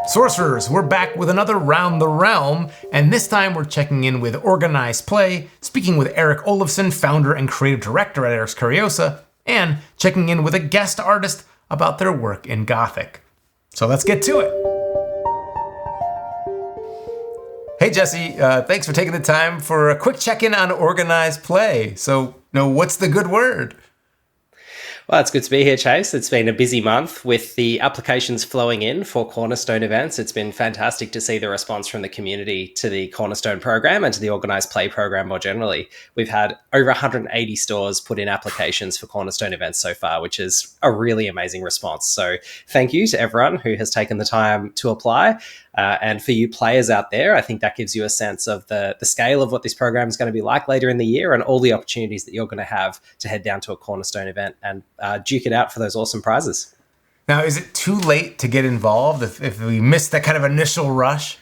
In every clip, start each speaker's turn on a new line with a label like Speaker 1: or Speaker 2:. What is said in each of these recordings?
Speaker 1: Sorcerers, we're back with another Round the Realm, and this time we're checking in with Organized Play, speaking with Erik Olofsson, founder and creative director at Erik's Curiosa, and checking in with a guest artist about their work in Gothic. So let's get to it. Hey Jesse, thanks for taking the time for a quick check-in on Organized Play. So, what's the good word?
Speaker 2: Well, it's good to be here, Chase. It's been a busy month with the applications flowing in for Cornerstone events. It's been fantastic to see the response from the community to the Cornerstone program and to the Organised Play program more generally. We've had over 180 stores put in applications for Cornerstone events so far, which is a really amazing response. So thank you to everyone who has taken the time to apply. And for you players out there, I think that gives you a sense of the scale of what this program is going to be like later in the year and all the opportunities that you're going to have to head down to a Cornerstone event and duke it out for those awesome prizes.
Speaker 1: Now, is it too late to get involved if we missed that kind of initial rush?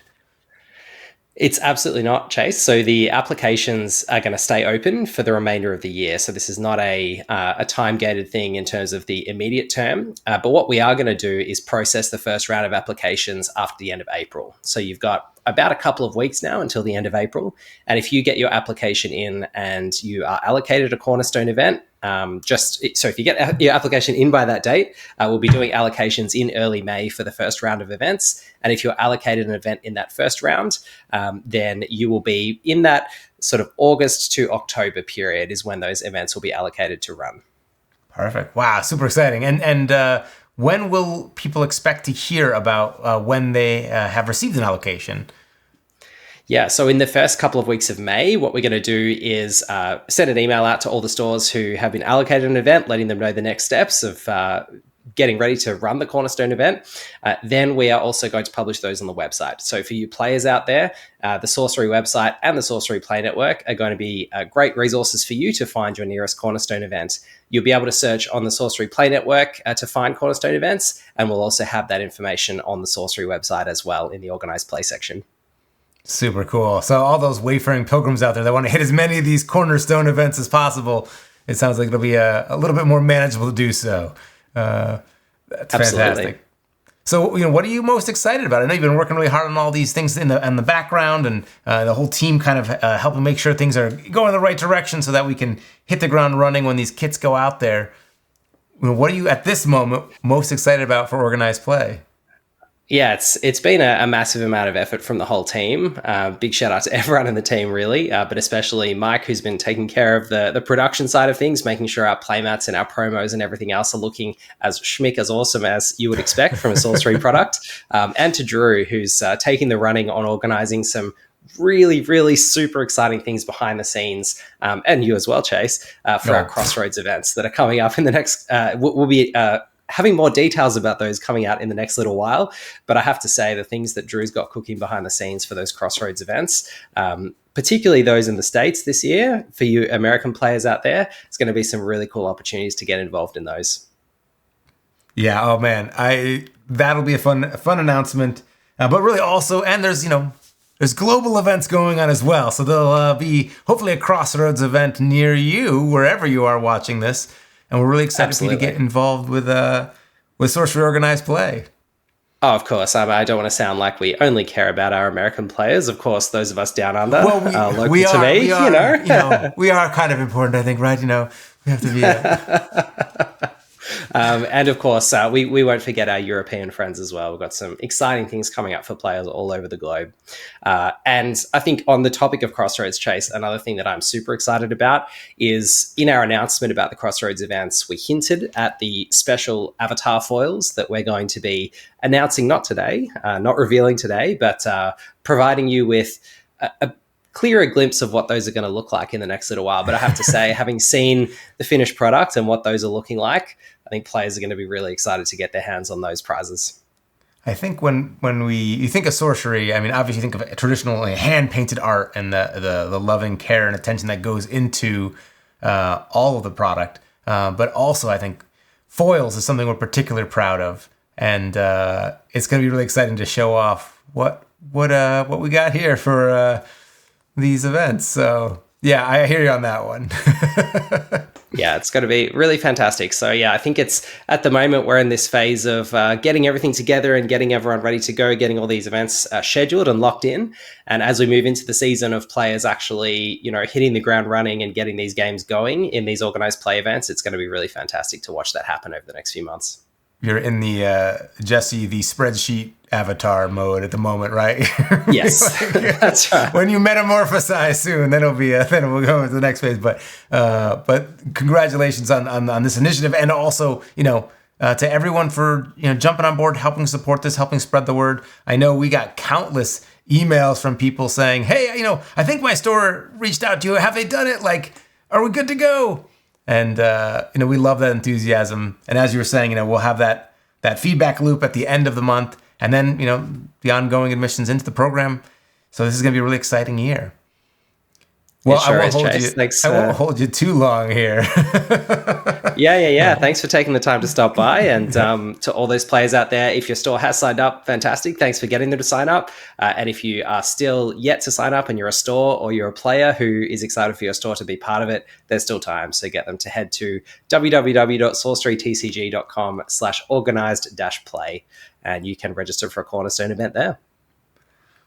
Speaker 2: It's absolutely not, Chase. So the applications are going to stay open for the remainder of the year. So this is not a time-gated thing in terms of the immediate term. But what we are going to do is process the first round of applications after the end of April. So you've got about a couple of weeks now until the end of April. And if you get your application in and you are allocated a Cornerstone event, so if you get your application in by that date, we'll be doing allocations in early May for the first round of events. And if you're allocated an event in that first round, then you will be in that sort of August to October period is when those events will be allocated to run.
Speaker 1: Perfect. Wow, super exciting. And when will people expect to hear about when they have received an allocation?
Speaker 2: Yeah, so in the first couple of weeks of May, what we're going to do is send an email out to all the stores who have been allocated an event, letting them know the next steps of getting ready to run the Cornerstone event. Then we are also going to publish those on the website. So for you players out there, the Sorcery website and the Sorcery Play Network are going to be great resources for you to find your nearest Cornerstone event. You'll be able to search on the Sorcery Play Network to find Cornerstone events, and we'll also have that information on the Sorcery website as well in the Organised Play section.
Speaker 1: Super cool. So all those wayfaring pilgrims out there that want to hit as many of these Cornerstone events as possible, it sounds like it'll be a little bit more manageable to do so. That's
Speaker 2: Absolutely.
Speaker 1: Fantastic. So, what are you most excited about? I know you've been working really hard on all these things in the background, and the whole team kind of helping make sure things are going in the right direction so that we can hit the ground running when these kits go out there. What are you at this moment most excited about for Organized Play?
Speaker 2: Yeah, it's been a massive amount of effort from the whole team. Big shout out to everyone in the team, really, but especially Mike, who's been taking care of the production side of things, making sure our playmats and our promos and everything else are looking as schmick, as awesome as you would expect from a Sorcery product. And to Drew, who's taking the running on organising some really, really super exciting things behind the scenes, and you as well, Chase, for our Crossroads events that are coming up in the next, we'll be having more details about those coming out in the next little while. But I have to say the things that Drew's got cooking behind the scenes for those Crossroads events, particularly those in the States this year, for you American players out there, it's going to be some really cool opportunities to get involved in those.
Speaker 1: Yeah, oh man, that'll be a fun announcement. But really also, and there's global events going on as well. So there'll be hopefully a Crossroads event near you, wherever you are watching this. And we're really excited for you to get involved with Sorcery Organized Play.
Speaker 2: Oh, of course. I don't want to sound like we only care about our American players. Of course, those of us down under, local to me,
Speaker 1: we are kind of important, I think, right? We have to be.
Speaker 2: And of course, we won't forget our European friends as well. We've got some exciting things coming up for players all over the globe. And I think on the topic of Crossroads, Chase, another thing that I'm super excited about is in our announcement about the Crossroads events, we hinted at the special avatar foils that we're going to be announcing, not today, not revealing today, but providing you with a clearer glimpse of what those are going to look like in the next little while. But I have to say, having seen the finished product and what those are looking like, I think players are going to be really excited to get their hands on those prizes.
Speaker 1: I think when you think of sorcery, I mean, obviously you think of traditional hand-painted art and the loving care and attention that goes into all of the product. But also I think foils is something we're particularly proud of. And it's going to be really exciting to show off what we got here for these events. So Yeah, I hear you on that one.
Speaker 2: Yeah, it's going to be really fantastic. So yeah, I think it's at the moment we're in this phase of getting everything together and getting everyone ready to go, getting all these events scheduled and locked in. And as we move into the season of players actually, hitting the ground running and getting these games going in these organized play events, it's going to be really fantastic to watch that happen over the next few months.
Speaker 1: You're in the Jesse, the spreadsheet avatar mode at the moment, right?
Speaker 2: Yes, that's right.
Speaker 1: When you metamorphosize soon, then we'll go into the next phase. But congratulations on this initiative, and also to everyone for jumping on board, helping support this, helping spread the word. I know we got countless emails from people saying, "Hey, I think my store reached out to you. Have they done it? Like, are we good to go?" And we love that enthusiasm. And as you were saying, we'll have that feedback loop at the end of the month, and then the ongoing admissions into the program. So this is going to be a really exciting year. Well,
Speaker 2: sure
Speaker 1: I won't hold
Speaker 2: Chase.
Speaker 1: you.
Speaker 2: Thanks,
Speaker 1: I won't hold you too long here.
Speaker 2: Yeah. Thanks for taking the time to stop by, and to all those players out there, if your store has signed up, fantastic. Thanks for getting them to sign up. And if you are still yet to sign up and you're a store or you're a player who is excited for your store to be part of it, there's still time. So get them to head to www.sorcerytcg.com/organized-play, and you can register for a Cornerstone event there.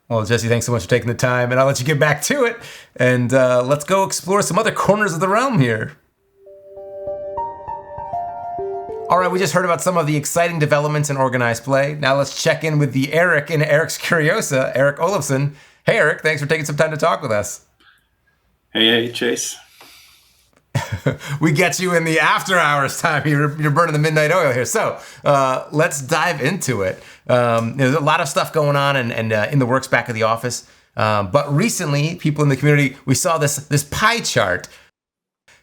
Speaker 1: Well, Jesse, thanks so much for taking the time, and I'll let you get back to it. And let's go explore some other corners of the realm here. All right, we just heard about some of the exciting developments in organized play. Now let's check in with the Erik in Erik's Curiosa, Erik Olofsson. Hey, Erik, thanks for taking some time to talk with us.
Speaker 3: Hey, Chase.
Speaker 1: We get you in the after hours time. You're burning the midnight oil here. So let's dive into it. There's a lot of stuff going on and in the works back at the office. But recently, people in the community, we saw this pie chart.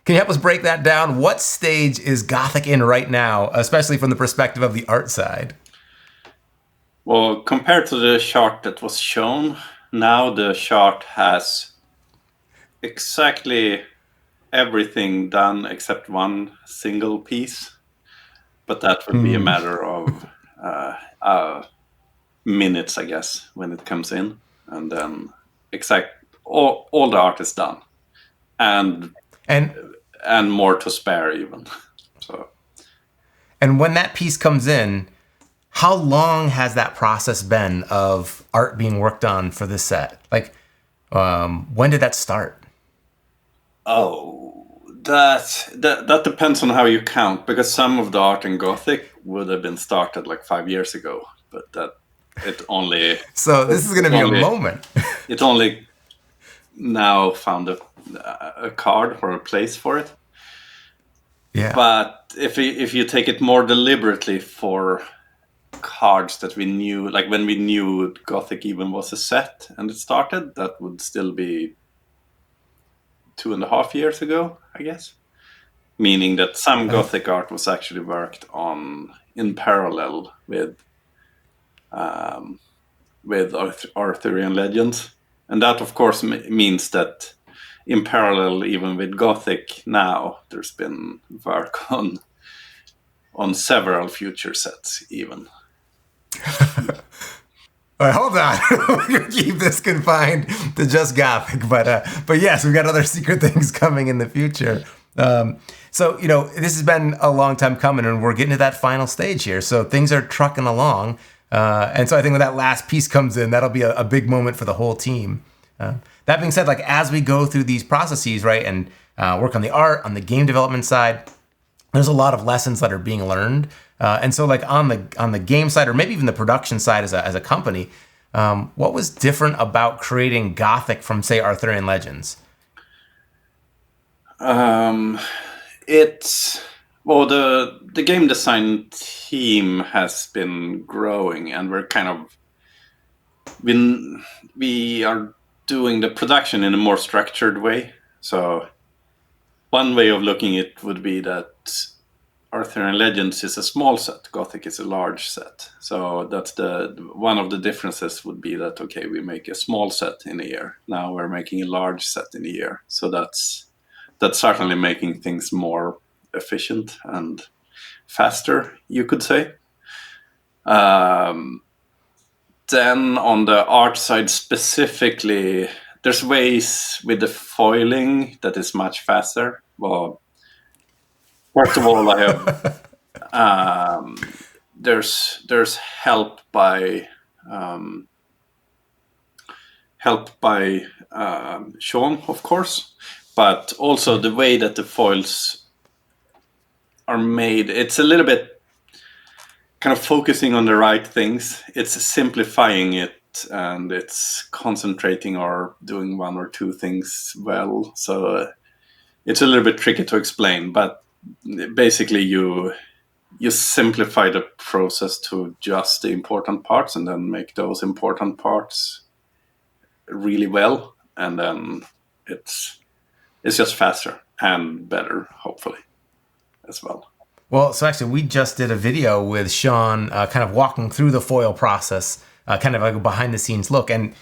Speaker 1: Can you help us break that down? What stage is Gothic in right now, especially from the perspective of the art side?
Speaker 3: Well, compared to the chart that was shown, now the chart has exactly everything done except one single piece. But that would be a matter of minutes, I guess, when it comes in. And then all the art is done. And more to spare even. So.
Speaker 1: And when that piece comes in, how long has that process been of art being worked on for this set? Like, when did that start?
Speaker 3: Oh, that depends on how you count, because some of the art in Gothic would have been started like 5 years ago, but it only.
Speaker 1: So this is going to be a moment.
Speaker 3: It only now found a card or a place for it.
Speaker 1: Yeah.
Speaker 3: But if you take it more deliberately for cards that we knew, like when we knew Gothic even was a set and it started, that would still be 2.5 years ago, I guess. Meaning that some Gothic art was actually worked on in parallel with Arthurian legends. And that, of course, means that in parallel, even with Gothic now, there's been work on several future sets, even.
Speaker 1: All right, hold on. We're going to keep this confined to just Gothic. But yes, we've got other secret things coming in the future. So, this has been a long time coming, and we're getting to that final stage here. So things are trucking along. And so I think when that last piece comes in, that'll be a big moment for the whole team. That being said, like as we go through these processes, right, and work on the art, on the game development side, there's a lot of lessons that are being learned. And so like on the game side, or maybe even the production side as a company, what was different about creating Gothic from, say, Arthurian Legends?
Speaker 3: The game design team has been growing, and we're kind of we are doing the production in a more structured way. So one way of looking at it would be that Arthurian Legends is a small set, Gothic is a large set. So that's one of the differences would be that, okay, we make a small set in a year. Now we're making a large set in a year. So that's certainly making things more efficient and faster, you could say. Then on the art side specifically, there's ways with the foiling that is much faster. Well, first of all, I have there's help by Sean, of course, but also the way that the foils are made. It's a little bit kind of focusing on the right things. It's simplifying it, and it's concentrating or doing one or two things well. So it's a little bit tricky to explain, but basically you simplify the process to just the important parts, and then make those important parts really well, and then it's just faster and better, hopefully, as well.
Speaker 1: Well, so actually, we just did a video with Sean, kind of walking through the foil process, kind of like a behind-the-scenes look. And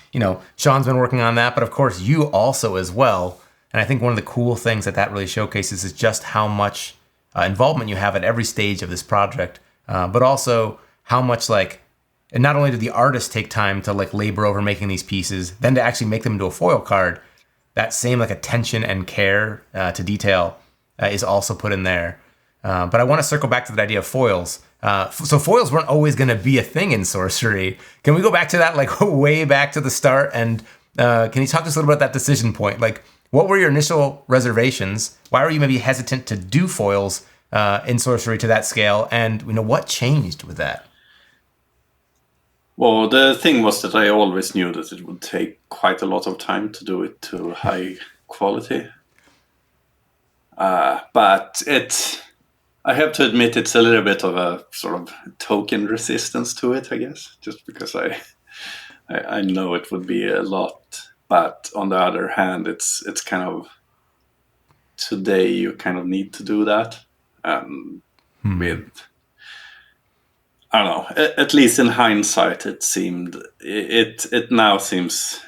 Speaker 1: Sean's been working on that, but of course, you also as well. And I think one of the cool things that really showcases is just how much involvement you have at every stage of this project, but also how much and not only did the artist take time to labor over making these pieces, then to actually make them into a foil card, that same attention and care to detail is also put in there. But I want to circle back to that idea of foils. So foils weren't always going to be a thing in Sorcery. Can we go back to that way back to the start? And can you talk to us a little bit about that decision point? What were your initial reservations? Why were you maybe hesitant to do foils in Sorcery to that scale? And what changed with that?
Speaker 3: Well, the thing was that I always knew that it would take quite a lot of time to do it to high quality. But I have to admit, it's a little bit of a sort of token resistance to it, I guess, just because I know it would be a lot. But on the other hand, it's kind of, today you kind of need to do that. With, I don't know, at least in hindsight, it now seems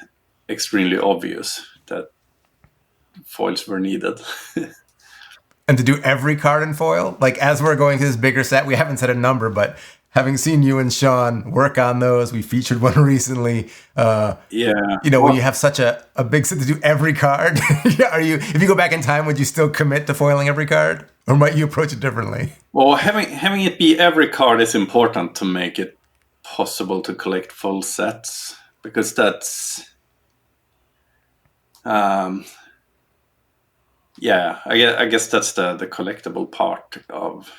Speaker 3: extremely obvious that foils were needed.
Speaker 1: And to do every card in foil? As we're going through this bigger set, we haven't set a number, but having seen you and Sean work on those, we featured one recently. When you have such a big set to do every card, if you go back in time, would you still commit to foiling every card? Or might you approach it differently?
Speaker 3: Well, having it be every card is important to make it possible to collect full sets, because that's... I guess that's the collectible part of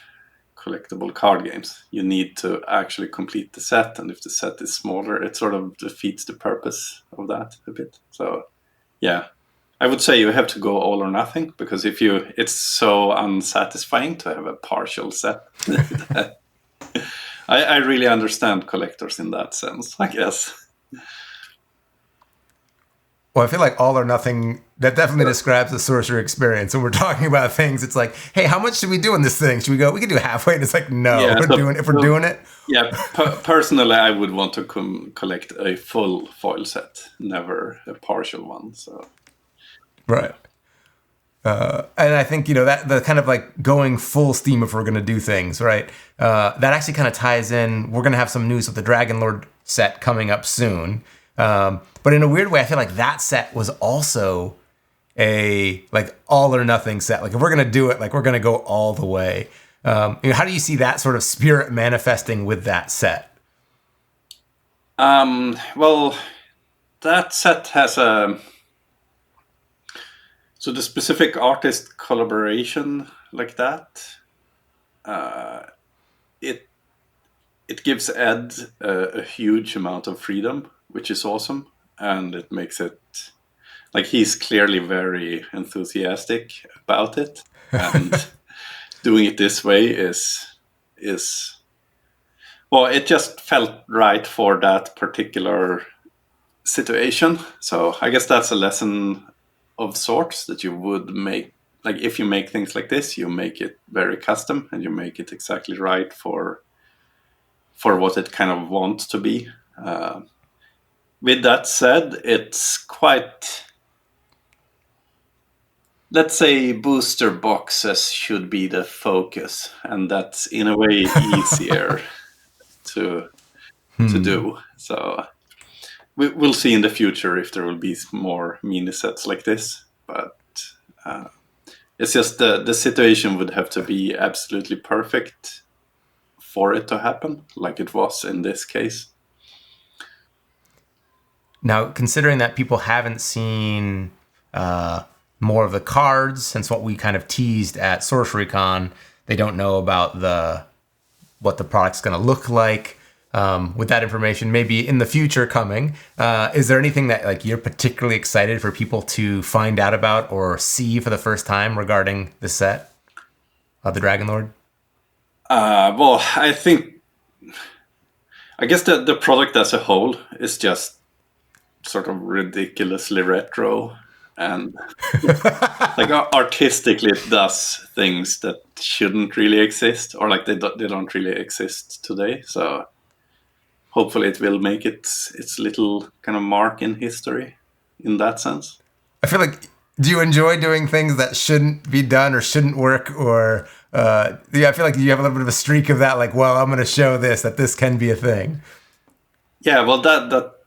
Speaker 3: collectible card games. You need to actually complete the set, and if the set is smaller, it sort of defeats the purpose of that a bit. So, yeah, I would say you have to go all or nothing, because it's so unsatisfying to have a partial set. I really understand collectors in that sense, I guess.
Speaker 1: Well, I feel like all or nothing, that definitely describes the Sorcery experience. When we're talking about things, it's hey, how much should we do in this thing? Should we go, we can do halfway? And it's no, if we're doing it.
Speaker 3: Yeah, personally, I would want to collect a full foil set, never a partial one. So,
Speaker 1: right. And I think, that the kind of going full steam if we're going to do things, right? That actually kind of ties in. We're going to have some news with the Dragon Lord set coming up soon. But in a weird way, I feel like that set was also a all or nothing set. If we're going to do it, we're going to go all the way. How do you see that sort of spirit manifesting with that set?
Speaker 3: Well, that set has so the specific artist collaboration like that, it gives Ed a huge amount of freedom, which is awesome, and it makes it he's clearly very enthusiastic about it, and doing it this way is well, it just felt right for that particular situation. So I guess that's a lesson of sorts, that you would make, if you make things like this, you make it very custom, and you make it exactly right for what it kind of wants to be. With that said, it's quite, let's say, booster boxes should be the focus, and that's in a way easier to do. So we'll see in the future if there will be more mini sets like this. But it's just the situation would have to be absolutely perfect for it to happen, like it was in this case.
Speaker 1: Now, considering that people haven't seen more of the cards since what we kind of teased at SorceryCon, they don't know about what the product's going to look like. With that information, maybe in the future coming, is there anything that like you're particularly excited for people to find out about or see for the first time regarding the set of the Dragon Lord?
Speaker 3: Well, I guess the product as a whole is just sort of ridiculously retro, and like artistically it does things that shouldn't really exist, or like they don't really exist today. So hopefully it will make its little kind of mark in history in that sense.
Speaker 1: I feel like, do you enjoy doing things that shouldn't be done or shouldn't work? Or I feel like you have a little bit of a streak of that, like, well, I'm going to show that this can be a thing.
Speaker 3: Yeah, well,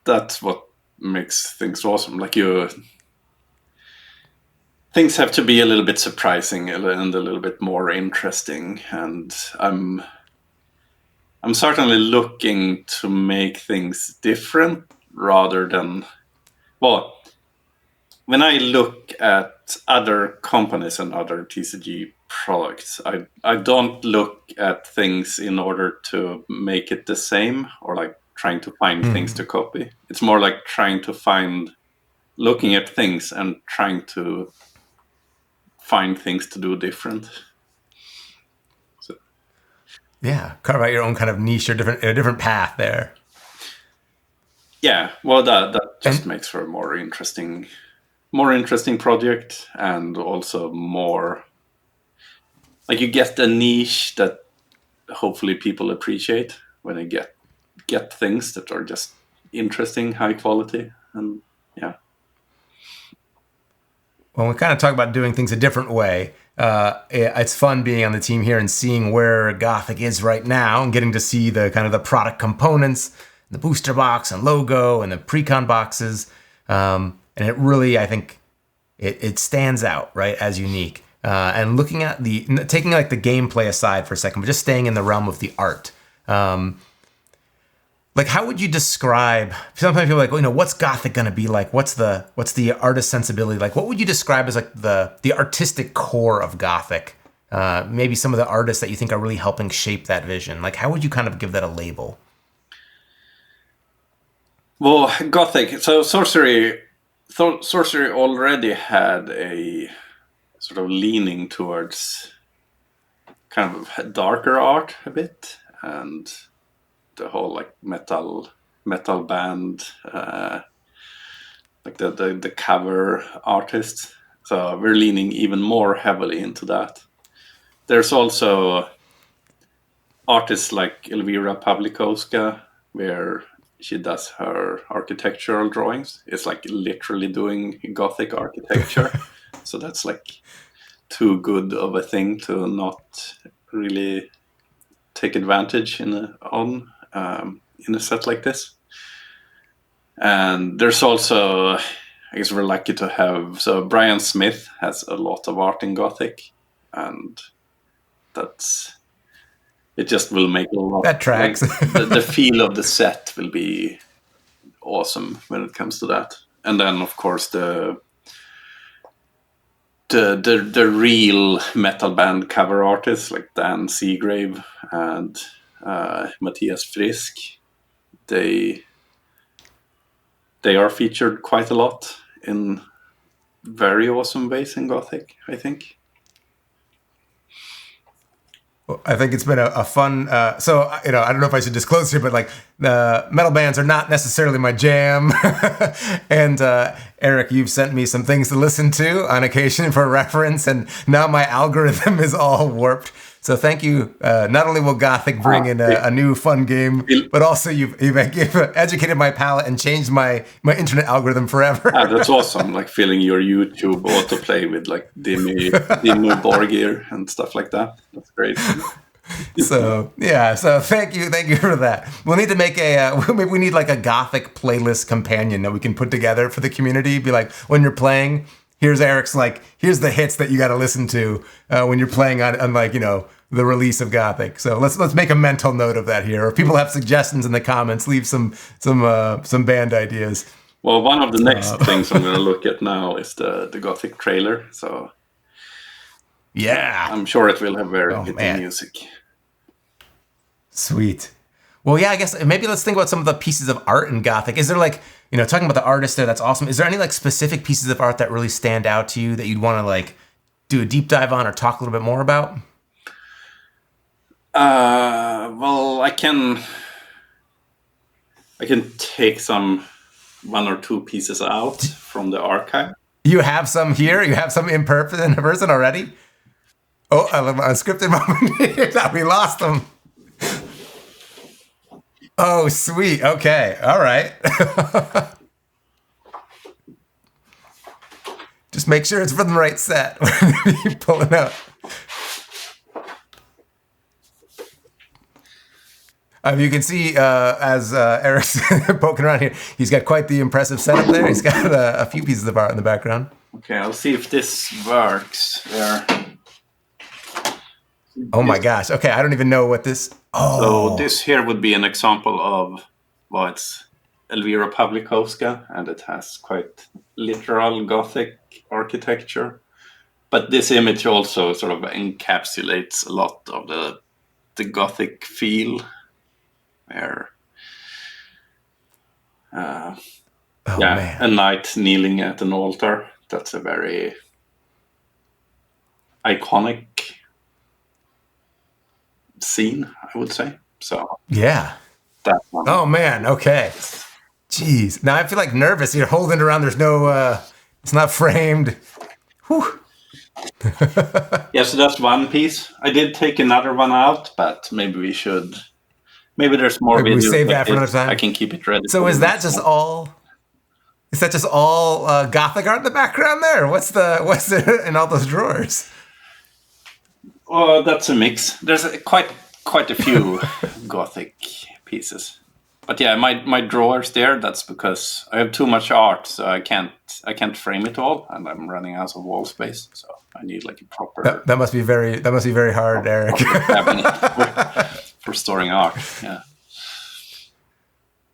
Speaker 3: that's what makes things awesome. Like things have to be a little bit surprising and a little bit more interesting. And I'm certainly looking to make things different rather than, well, when I look at other companies and other TCG products, I don't look at things in order to make it the same or like trying to find things to copy. It's more like looking at things and trying to find things to do different. So.
Speaker 1: Yeah, carve out your own kind of niche or a different path there.
Speaker 3: Yeah, well, that just makes for a more interesting project, and also more like you get a niche that hopefully people appreciate when they get things that are just interesting, high quality, and yeah.
Speaker 1: When we kind of talk about doing things a different way, it's fun being on the team here and seeing where Gothic is right now and getting to see the kind of the product components, the booster box and logo and the pre-con boxes. And it really, I think, it stands out, right, as unique. And looking at taking like the gameplay aside for a second, but just staying in the realm of the art. Like, how would you describe? Sometimes people are like, well, what's Gothic going to be like? What's the artist sensibility like? What would you describe as like the artistic core of Gothic? Maybe some of the artists that you think are really helping shape that vision. Like, how would you kind of give that a label?
Speaker 3: Well, Gothic. So Sorcery already had a sort of leaning towards kind of darker art a bit, and the whole like metal band, like the cover artists. So we're leaning even more heavily into that. There's also artists like Elvira Pavlikovska, where she does her architectural drawings. It's like literally doing Gothic architecture. So that's like too good of a thing to not really take advantage in a set like this. And there's also, I guess we're lucky to have, so Brian Smith has a lot of art in Gothic, and it just will make a lot.
Speaker 1: That tracks.
Speaker 3: Like, the feel of the set will be awesome when it comes to that. And then of course the real metal band cover artists like Dan Seagrave and Mattias Frisk, they are featured quite a lot in very awesome ways in Gothic, I think.
Speaker 1: I think it's been a fun. So I don't know if I should disclose here, but like the metal bands are not necessarily my jam. And Erik, you've sent me some things to listen to on occasion for reference, and now my algorithm is all warped. So thank you. Not only will Gothic bring in a new fun game, but also you've educated my palate and changed my internet algorithm forever.
Speaker 3: That's awesome. Like filling your YouTube autoplay with like Dimmu Borgir and stuff like that. That's great.
Speaker 1: So yeah, so thank you for that. We'll need to make we need like a Gothic playlist companion that we can put together for the community. Be like, when you're playing, here's Erik's here's the hits that you got to listen to when you're playing on like the release of Gothic. So let's make a mental note of that here. Or if people have suggestions in the comments, leave some band ideas.
Speaker 3: Well, one of the next things I'm going to look at now is the Gothic trailer. So
Speaker 1: yeah,
Speaker 3: I'm sure it will have very fitting music.
Speaker 1: Sweet. Well, yeah, I guess maybe let's think about some of the pieces of art in Gothic. Is there talking about the artist there, that's awesome. Is there any specific pieces of art that really stand out to you that you'd want to do a deep dive on or talk a little bit more about?
Speaker 3: Well, I can take one or two pieces out from the archive.
Speaker 1: You have some here? You have some in person already? Oh, a unscripted moment. We lost them. Oh, sweet. Okay. All right. Just make sure it's from the right set. You pull it out. You can see as Erik's poking around here, he's got quite the impressive setup there. He's got a few pieces of art in the background.
Speaker 3: Okay, I'll see if this works there.
Speaker 1: Oh my gosh. Okay, I don't even know what this... Oh.
Speaker 3: So this here would be an example of, it's Elvira Pavlikovska, and it has quite literal Gothic architecture. But this image also sort of encapsulates a lot of the Gothic feel. Where,
Speaker 1: man.
Speaker 3: A knight kneeling at an altar. That's a very iconic scene, I would say. So
Speaker 1: yeah,
Speaker 3: that one.
Speaker 1: Oh man, okay. Jeez, now I feel nervous. You're holding it around. There's no, it's not framed. Whew.
Speaker 3: Yeah, so that's one piece. I did take another one out, but maybe there's more videos.
Speaker 1: We save that for another time.
Speaker 3: I can keep it ready.
Speaker 1: So is that just all Gothic art in the background there? What's there in all those drawers?
Speaker 3: Oh, that's a mix. There's quite a few Gothic pieces. But yeah, my drawers there, that's because I have too much art, so I can't frame it all, and I'm running out of wall space. So I need a proper.
Speaker 1: That must be very hard, Erik.
Speaker 3: Cabinet for storing art. Yeah.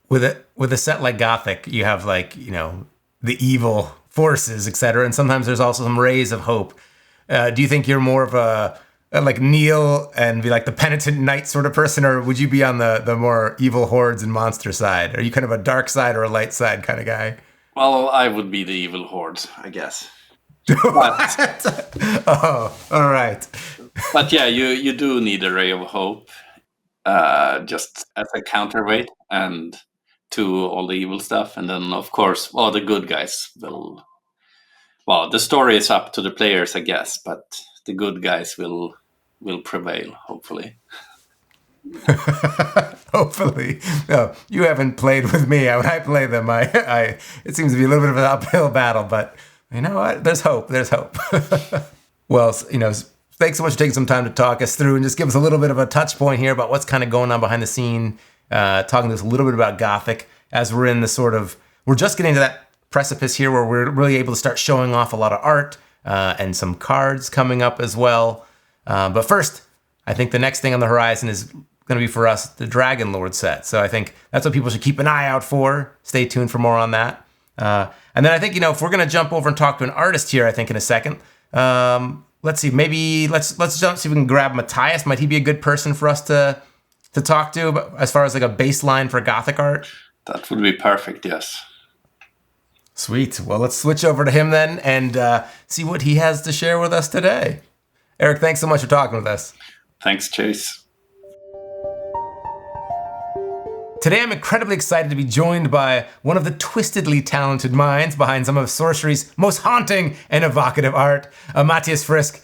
Speaker 1: With a set like Gothic, you have the evil forces, etc., and sometimes there's also some rays of hope. Do you think you're more of a kneel and be the penitent knight sort of person, or would you be on the more evil hordes and monster side? Are you kind of a dark side or a light side kind of guy?
Speaker 3: Well, I would be the evil hordes, I guess.
Speaker 1: Oh, all right.
Speaker 3: But yeah, you do need a ray of hope, just as a counterweight and to all the evil stuff. And then, of course, the good guys will... Well, the story is up to the players, I guess, but the good guys will prevail, hopefully.
Speaker 1: Hopefully. No, you haven't played with me. When I play them, it seems to be a little bit of an uphill battle, but you know what? There's hope. There's hope. Well, thanks so much for taking some time to talk us through and just give us a little bit of a touch point here about what's kind of going on behind the scene, talking to us a little bit about Gothic as we're in the we're just getting to that precipice here where we're really able to start showing off a lot of art and some cards coming up as well. But first, I think the next thing on the horizon is going to be for us the Dragon Lord set. So I think that's what people should keep an eye out for. Stay tuned for more on that. And then I think, if we're going to jump over and talk to an artist here, I think in a second, let's see, maybe let's jump, see if we can grab Mattias. Might he be a good person for us to talk to as far as a baseline for Gothic art?
Speaker 3: That would be perfect, yes.
Speaker 1: Sweet. Well, let's switch over to him then and see what he has to share with us today. Erik, thanks so much for talking with us.
Speaker 3: Thanks, Chase.
Speaker 1: Today, I'm incredibly excited to be joined by one of the twistedly talented minds behind some of Sorcery's most haunting and evocative art, Mattias Frisk.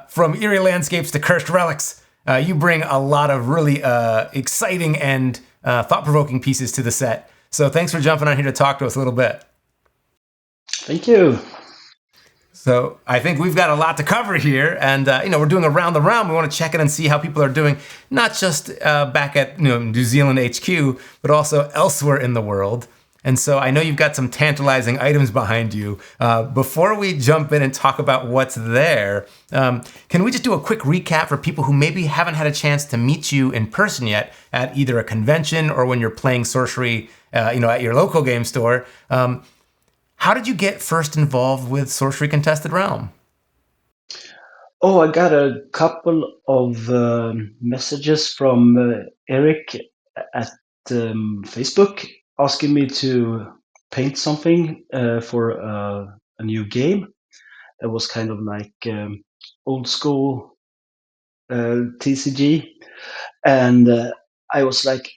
Speaker 1: From eerie landscapes to cursed relics, you bring a lot of really exciting and thought-provoking pieces to the set. So thanks for jumping on here to talk to us a little bit.
Speaker 4: Thank you.
Speaker 1: So I think we've got a lot to cover here, and we're doing around the realm. We want to check in and see how people are doing, not just back at New Zealand HQ, but also elsewhere in the world. And so I know you've got some tantalizing items behind you. Before we jump in and talk about what's there, can we just do a quick recap for people who maybe haven't had a chance to meet you in person yet at either a convention or when you're playing Sorcery, at your local game store? How did you get first involved with Sorcery Contested Realm?
Speaker 4: Oh, I got a couple of messages from Erik at Facebook asking me to paint something for a new game that was kind of like old school TCG. And I was like,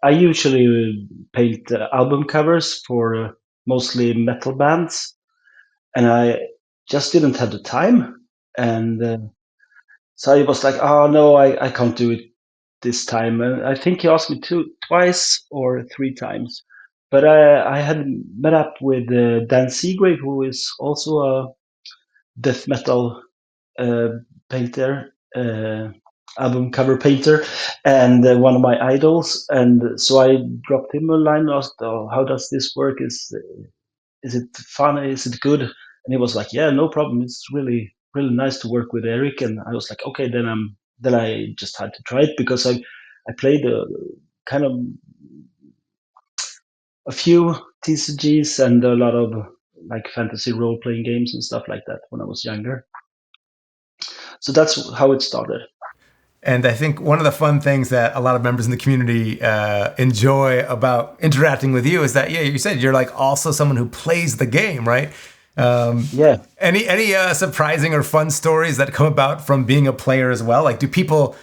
Speaker 4: I usually paint album covers for mostly metal bands, and I just didn't have the time. And so I was like, oh no, I can't do it this time. And I think he asked me twice or three times. But I had met up with Dan Seagrave, who is also a death metal painter, album cover painter, and one of my idols. And so I dropped him a line, asked, "Oh, how does this work? Is it fun? Is it good?" And he was like, "Yeah, no problem. It's really really nice to work with Erik." And I was like, "Okay, then I just had to try it because I played a kind of a few TCGs and a lot of like fantasy role playing games and stuff like that when I was younger. So that's how it started.
Speaker 1: And I think one of the fun things that a lot of members in the community enjoy about interacting with you is that, you said you're like also someone who plays the game, right?
Speaker 4: Yeah.
Speaker 1: Any surprising or fun stories that come about from being a player as well? Like, do people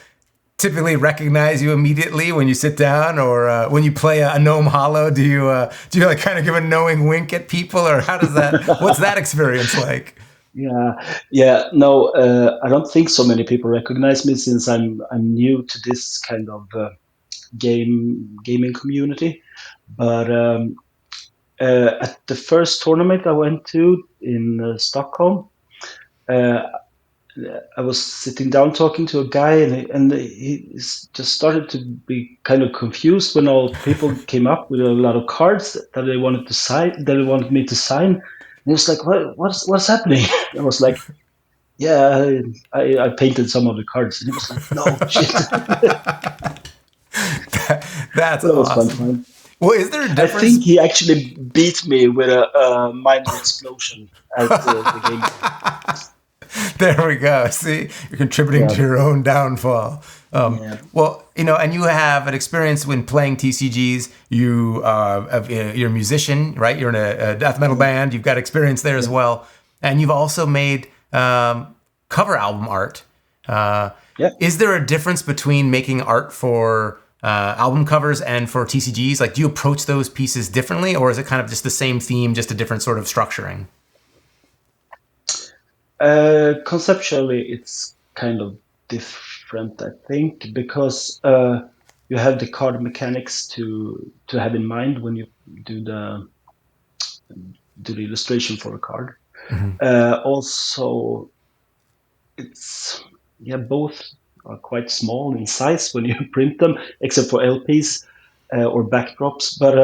Speaker 1: typically recognize you immediately when you sit down, or when you play a Gnome Hollow? Do you like kind of give a knowing wink at people, or how does that? What's that experience like?
Speaker 4: Yeah. No, I don't think so many people recognize me since I'm new to this kind of gaming community. But at the first tournament I went to in Stockholm, I was sitting down talking to a guy, and he just started to be kind of confused when all people came up with a lot of cards that they wanted to sign, that they wanted me to sign. And he was like, "What's happening?" I was like, "Yeah, I painted some of the cards." And he was like, "No shit."
Speaker 1: That's
Speaker 4: That was
Speaker 1: awesome.
Speaker 4: fun.
Speaker 1: Well, is there a difference?
Speaker 4: I think he actually beat me with a minor explosion at the game.
Speaker 1: There we go. See, you're contributing to your own downfall. Well, and you have an experience when playing TCGs. You're a musician, right? You're in a death metal band. You've got experience there as well. And you've also made cover album art. Is there a difference between making art for album covers and for TCGs? Like, do you approach those pieces differently, or is it kind of just the same theme, just a different sort of structuring?
Speaker 4: Conceptually, it's kind of different, I think, because you have the card mechanics to have in mind when you do the illustration for a card. Also, it's both are quite small in size when you print them, except for LPs or backdrops. But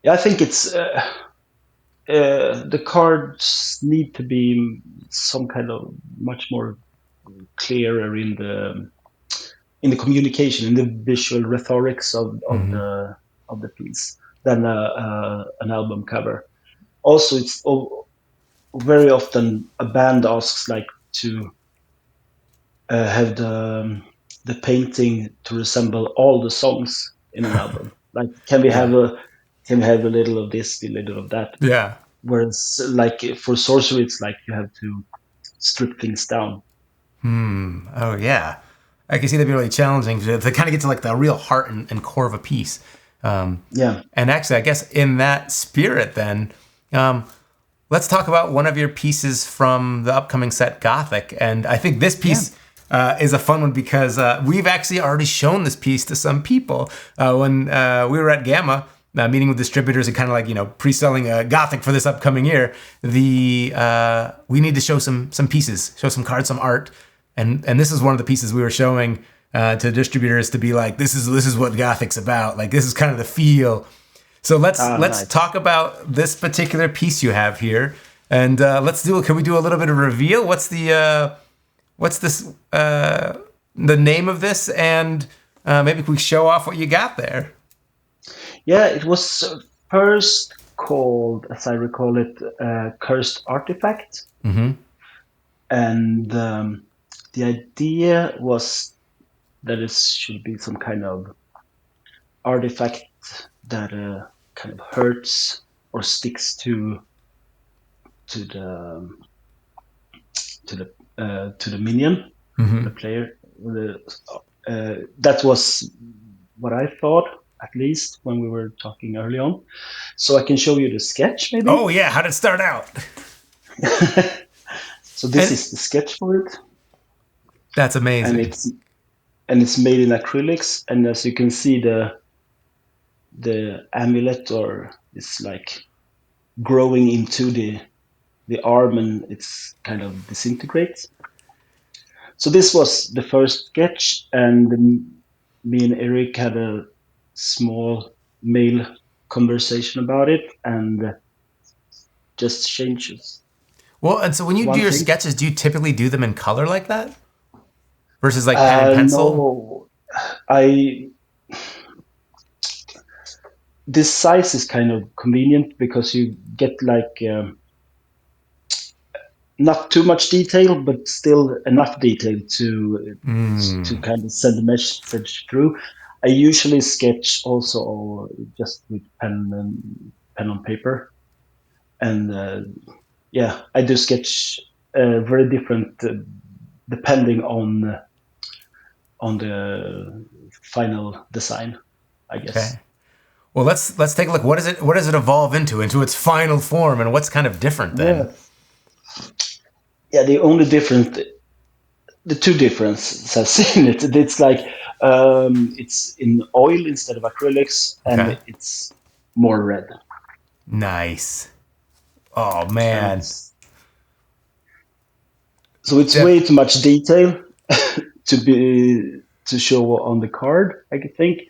Speaker 4: I think it's. The cards need to be some kind of much more clearer in the communication, in the visual rhetorics of the piece than an album cover. Also, it's very often a band asks like to have the painting to resemble all the songs in an album. Like, can we have a little of this, a little of that?
Speaker 1: Yeah.
Speaker 4: Whereas, like for Sorcery, it's like you have to strip things down.
Speaker 1: Oh yeah, I can see that'd be really challenging to kind of get to like the real heart and core of a piece. And actually, I guess in that spirit, then let's talk about one of your pieces from the upcoming set, Gothic. And I think this piece is a fun one because we've actually already shown this piece to some people when we were at Gamma. meeting with distributors and kind of like, pre-selling Gothic for this upcoming year, we need to show some pieces, show some cards, some art. And this is one of the pieces we were showing to distributors to be like, this is what Gothic's about. Like, this is kind of the feel. So let's
Speaker 4: nice.
Speaker 1: talk about this particular piece you have here. And can we do a little bit of reveal? What's the name of this? And maybe we show off what you got there.
Speaker 4: Yeah, it was first called, as I recall it, Cursed Artifact.
Speaker 1: Mm-hmm.
Speaker 4: And the idea was that it should be some kind of artifact that kind of hurts or sticks to the minion,
Speaker 1: Mm-hmm.
Speaker 4: the player. That was what I thought, at least when we were talking early on. So I can show you the sketch, maybe.
Speaker 1: Oh yeah, how did it start out?
Speaker 4: So this is the sketch for it.
Speaker 1: That's amazing.
Speaker 4: And it's made in acrylics, and as you can see, the amulet is like growing into the arm, and it's kind of disintegrates. So this was the first sketch, and me and Erik had a small mail conversation about it, and just changes.
Speaker 1: Well, and so when you do your sketches, do you typically do them in color like that? Versus like pen and pencil?
Speaker 4: No, this size is kind of convenient because you get like not too much detail, but still enough detail to kind of send the message through. I usually sketch also just with pen on paper, and I do sketch very different depending on the final design, I guess.
Speaker 1: Okay. Well, let's take a look. What does it evolve into its final form, and what's kind of different then?
Speaker 4: Yeah, the two differences in it. It's like it's in oil instead of acrylics, and it's more red.
Speaker 1: Nice. Oh man.
Speaker 4: So it's way too much detail to show on the card, I think.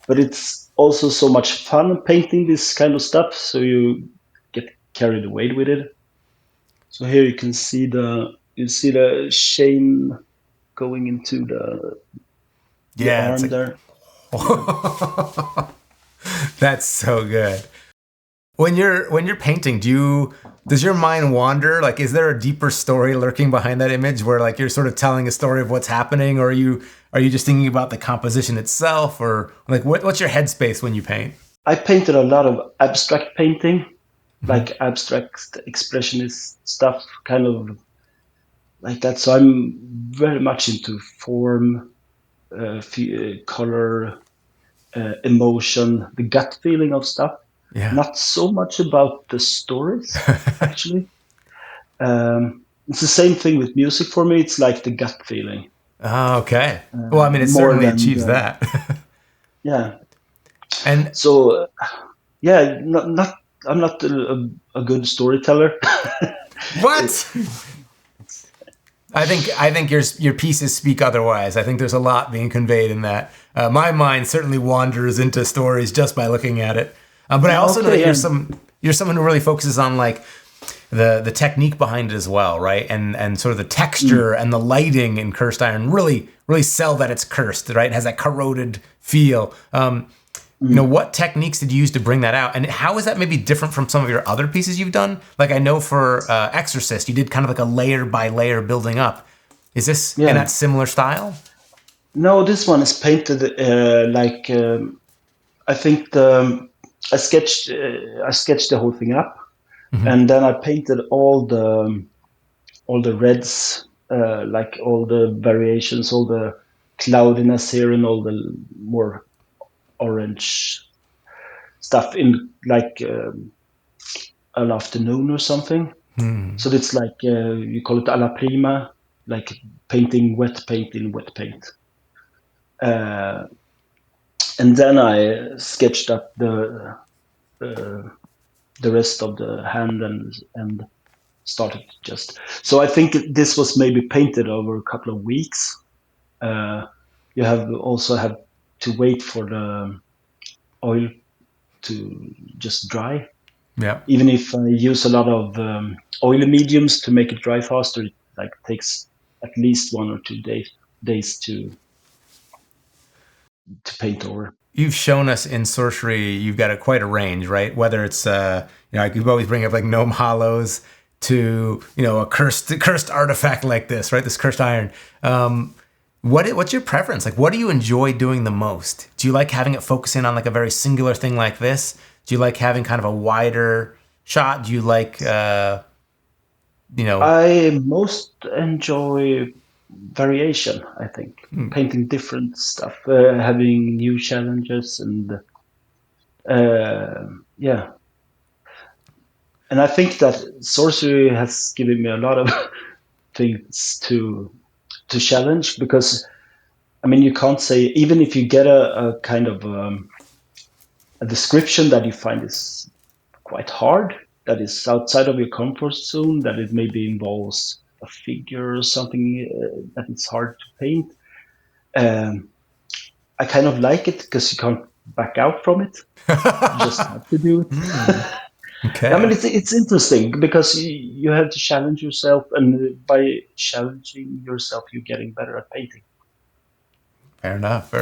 Speaker 4: But it's also so much fun painting this kind of stuff, so you get carried away with it. So here you can see the chain going into the arm there.
Speaker 1: That's so good. When you're painting, does your mind wander? Like, is there a deeper story lurking behind that image where like you're sort of telling a story of what's happening, or are you just thinking about the composition itself, or like what's your headspace when you paint?
Speaker 4: I painted a lot of abstract painting, like abstract expressionist stuff, kind of like that. So I'm very much into form, color, emotion, the gut feeling of stuff.
Speaker 1: Yeah.
Speaker 4: Not so much about the stories, actually. It's the same thing with music for me. It's like the gut feeling.
Speaker 1: Oh, okay. Well, I mean, it certainly achieves that.
Speaker 4: Yeah.
Speaker 1: And
Speaker 4: so, I'm not a good storyteller.
Speaker 1: What? I think your pieces speak otherwise. I think there's a lot being conveyed in that. My mind certainly wanders into stories just by looking at it. But I also know that you're someone who really focuses on like the technique behind it as well, right? And sort of the texture and the lighting in Cursed Iron really sell that it's cursed, right? It has that corroded feel. What techniques did you use to bring that out? And how is that maybe different from some of your other pieces you've done? Like I know for Exorcist, you did kind of like a layer by layer building up. Is this in that similar style?
Speaker 4: No, this one is painted I think I sketched the whole thing up, and then I painted all the reds, like all the variations, all the cloudiness here, and all the more orange stuff in like an afternoon or something. So it's like you call it alla prima, like painting wet paint in wet paint. And then I sketched up the the rest of the hand and started just. So I think this was maybe painted over a couple of weeks. You also have to wait for the oil to just dry.
Speaker 1: Yeah.
Speaker 4: Even if I use a lot of oily mediums to make it dry faster, it takes at least 1 or 2 days to paint over.
Speaker 1: You've shown us in Sorcery, you've got quite a range, right? Whether it's, you always bring up like gnome hollows to, a cursed artifact like this, right? This cursed iron. What's your preference? Like, what do you enjoy doing the most? Do you like having it focus in on like a very singular thing like this? Do you like having kind of a wider shot? Do you like,
Speaker 4: I most enjoy variation, I think. Painting different stuff, having new challenges, and yeah. And I think that Sorcery has given me a lot of things to challenge, because I mean, you can't say, even if you get a kind of a description that you find is quite hard, that is outside of your comfort zone, that it maybe involves a figure or something that it's hard to paint. I kind of like it because you can't back out from it. You just have to do it.
Speaker 1: okay.
Speaker 4: I mean, it's interesting because you have to challenge yourself, and by challenging yourself, you're getting better at painting.
Speaker 1: Fair enough.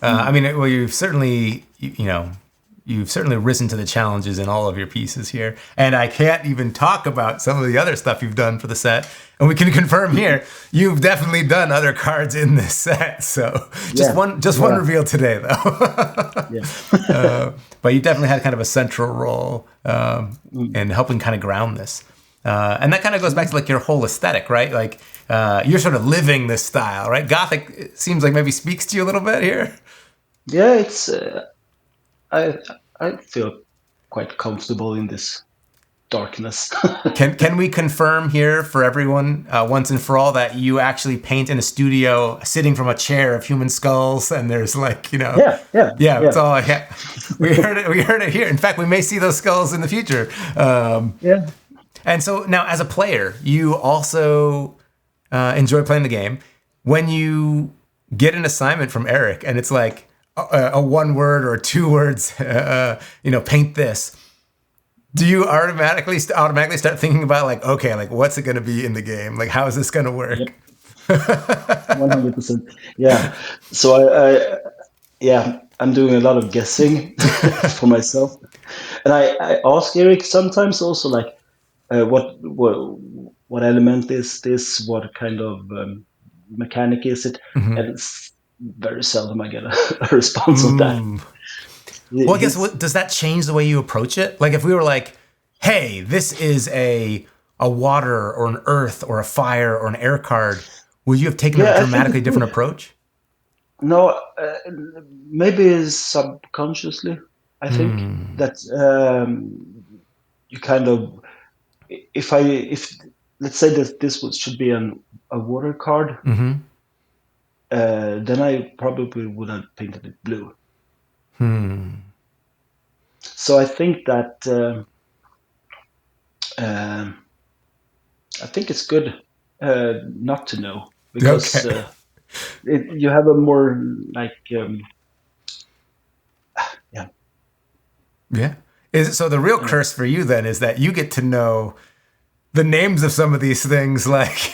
Speaker 1: I mean, well, you've certainly, you've certainly risen to the challenges in all of your pieces here. And I can't even talk about some of the other stuff you've done for the set. And we can confirm here, you've definitely done other cards in this set. So one reveal today, though. But you definitely had kind of a central role in helping kind of ground this. And that kind of goes back to like your whole aesthetic, right? Like you're sort of living this style, right? Gothic, it seems like maybe speaks to you a little bit here.
Speaker 4: Yeah, it's I feel quite comfortable in this darkness.
Speaker 1: Can we confirm here for everyone once and for all that you actually paint in a studio sitting from a chair of human skulls, and there's like
Speaker 4: yeah.
Speaker 1: It's all we heard it here. In fact, we may see those skulls in the future.
Speaker 4: Yeah.
Speaker 1: And so now, as a player, you also enjoy playing the game. When you get an assignment from Erik, and it's like a 1 word or 2 words, paint this. Do you automatically start thinking about like, okay, like what's it going to be in the game? Like, how is this going to work?
Speaker 4: Yep. 100%. Yeah. So I'm doing a lot of guessing for myself, and I ask Erik sometimes also like, what element is this? What kind of mechanic is it?
Speaker 1: Mm-hmm.
Speaker 4: And it's very seldom I get a response on that.
Speaker 1: Well, I guess does that change the way you approach it? Like if we were like, hey, this is a water or an earth or a fire or an air card, would you have taken a dramatically different approach?
Speaker 4: No, maybe subconsciously. I think that you kind of, if let's say that this should be a water card, then I probably would have painted it blue. So I think that I think it's good not to know, because you have a more like
Speaker 1: So the real curse for you then is that you get to know the names of some of these things like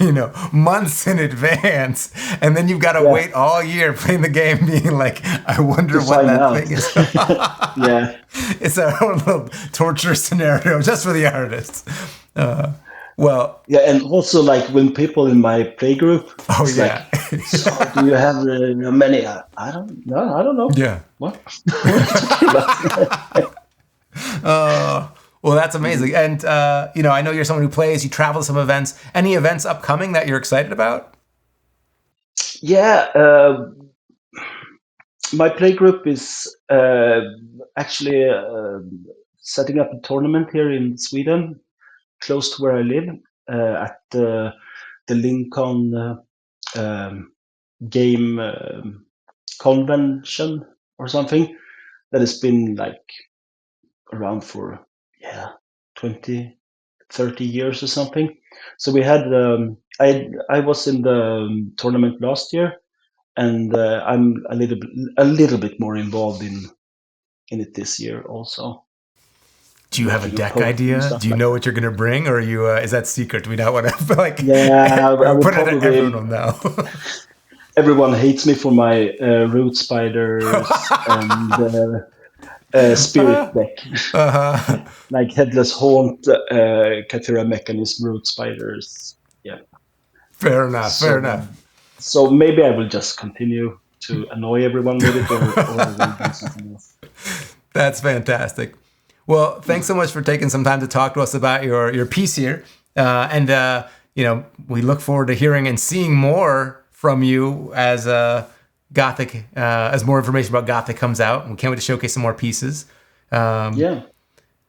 Speaker 1: months in advance, and then you've got to wait all year playing the game being like, I wonder what that thing is.
Speaker 4: Yeah,
Speaker 1: it's a little torture scenario just for the artists.
Speaker 4: And also like when people in my play group, like, so do you have many? I don't know.
Speaker 1: Yeah.
Speaker 4: What?
Speaker 1: Well, that's amazing. And, I know you're someone who plays, you travel to some events. Any events upcoming that you're excited about?
Speaker 4: Yeah. My play group is actually setting up a tournament here in Sweden, close to where I live, at the Lincoln game convention or something, that has been like around for 20, 30 years or something. So we had I was in the tournament last year, and I'm a little bit more involved in it this year also.
Speaker 1: Do you have a deck
Speaker 4: Poker and
Speaker 1: idea?
Speaker 4: stuff
Speaker 1: Do you
Speaker 4: like
Speaker 1: know
Speaker 4: that.
Speaker 1: what you're going to bring, or are you? Is that secret? We don't want to like.
Speaker 4: Yeah, I would
Speaker 1: put it.
Speaker 4: probably.
Speaker 1: Everyone will know.
Speaker 4: Everyone hates me for my root spiders and spirit deck, like Headless Haunt, Cathura Mechanism, root spiders. Yeah.
Speaker 1: Fair enough.
Speaker 4: So,
Speaker 1: Fair enough.
Speaker 4: so maybe I will just continue to annoy everyone with it, or I will do something else.
Speaker 1: That's fantastic. Well, thanks so much for taking some time to talk to us about your piece here, and we look forward to hearing and seeing more from you as Gothic, as more information about Gothic comes out. We can't wait to showcase some more pieces.
Speaker 4: Yeah.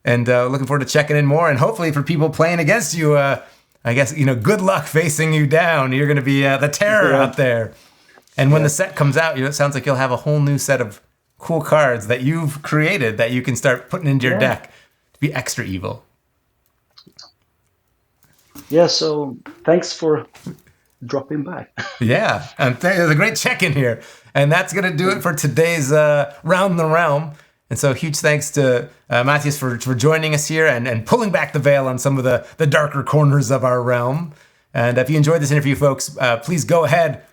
Speaker 1: And looking forward to checking in more, and hopefully for people playing against you, I guess good luck facing you down. You're going to be the terror out there. And when the set comes out, it sounds like you'll have a whole new set of cool cards that you've created that you can start putting into your deck to be extra evil.
Speaker 4: Yeah, so thanks for dropping by.
Speaker 1: Yeah, and there's a great check-in here. And that's going to do it for today's Round the Realm. And so huge thanks to Mattias for joining us here and pulling back the veil on some of the darker corners of our realm. And if you enjoyed this interview, folks, please go ahead,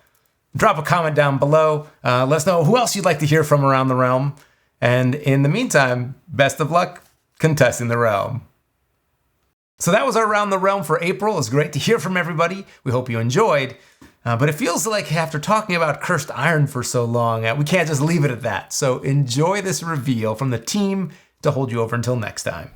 Speaker 1: drop a comment down below. Let us know who else you'd like to hear from around the realm. And in the meantime, best of luck contesting the realm. So that was our Around the Realm for April. It was great to hear from everybody. We hope you enjoyed. But it feels like after talking about Cursed Iron for so long, we can't just leave it at that. So enjoy this reveal from the team to hold you over until next time.